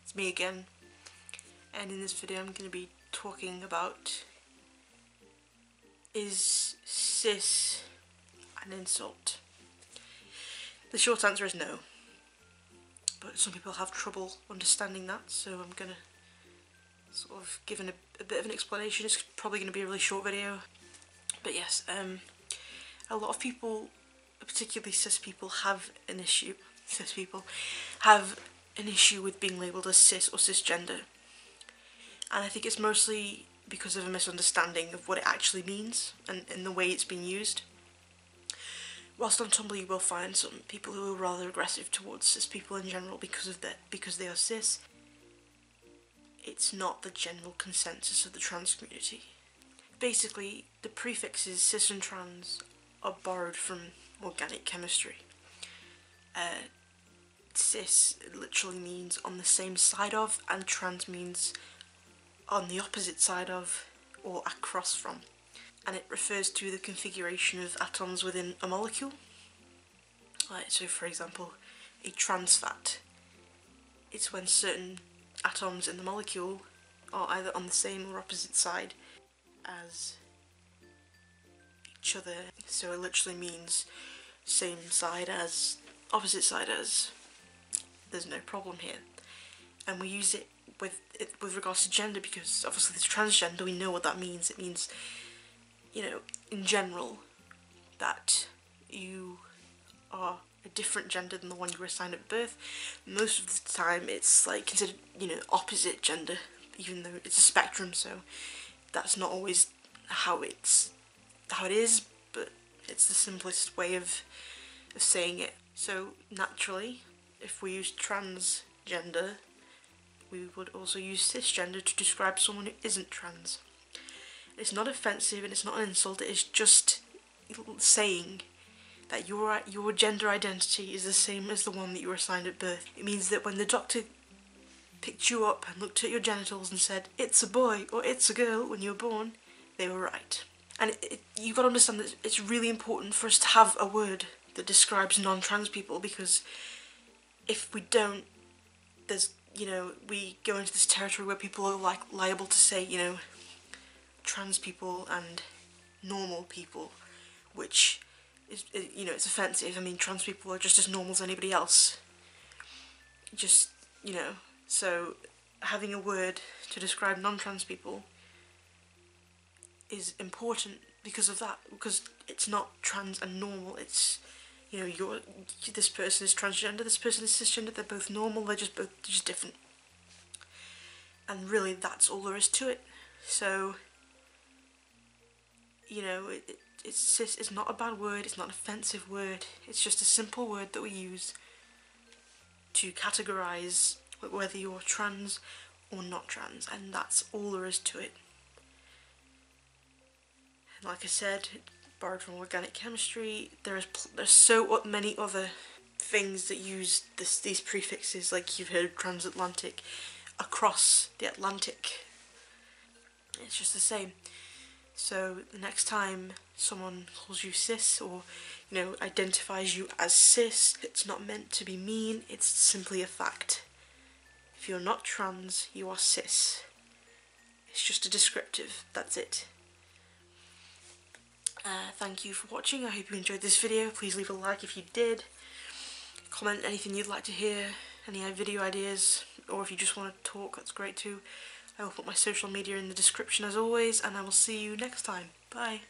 It's me again, and in this video I'm going to be talking about, is cis an insult? The short answer is no, but some people have trouble understanding that, so I'm going to sort of give a bit of an explanation. It's probably going to be a really short video, but yes, a lot of people, particularly cis people, have an issue. Cis people have an issue with being labelled as cis or cisgender, and I think it's mostly because of a misunderstanding of what it actually means and the way it's being used. Whilst on Tumblr you will find some people who are rather aggressive towards cis people in general because they are cis, it's not the general consensus of the trans community. Basically, the prefixes cis and trans are borrowed from organic chemistry. Cis literally means on the same side of, and trans means on the opposite side of or across from, and it refers to the configuration of atoms within a molecule. So for example, a trans fat, it's when certain atoms in the molecule are either on the same or opposite side as each other. So it literally means same side as, opposite side as. There's no problem here, and we use it with regards to gender because obviously there's transgender. We know what that means. It means, you know, in general, that you are a different gender than the one you were assigned at birth. Most of the time it's like considered, you know, opposite gender, even though it's a spectrum, so that's not always how it is, but it's the simplest way of saying it. So naturally, if we use transgender, we would also use cisgender to describe someone who isn't trans. It's not offensive and it's not an insult, it is just saying that your gender identity is the same as the one that you were assigned at birth. It means that when the doctor picked you up and looked at your genitals and said, it's a boy or it's a girl when you were born, they were right. And you've got to understand that it's really important for us to have a word that describes non-trans people, because if we don't, there's, you know, we go into this territory where people are like liable to say, you know, trans people and normal people, which is, you know, it's offensive. I mean, trans people are just as normal as anybody else. Just, you know, so having a word to describe non-trans people is important because of that, because it's not trans and normal, it's, you know, this person is transgender, this person is cisgender, they're both normal, they're just different. And really, that's all there is to it. So, you know, it's not a bad word, it's not an offensive word, it's just a simple word that we use to categorise whether you're trans or not trans, and that's all there is to it. And like I said, borrowed from organic chemistry. There's so many other things that use these prefixes, like you've heard of transatlantic, across the Atlantic. It's just the same. So the next time someone calls you cis, or, you know, identifies you as cis, it's not meant to be mean, it's simply a fact. If you're not trans, you are cis. It's just a descriptive, that's it. Thank you for watching. I hope you enjoyed this video. Please leave a like if you did. Comment anything you'd like to hear, any video ideas, or if you just want to talk, that's great too. I will put my social media in the description as always, and I will see you next time. Bye.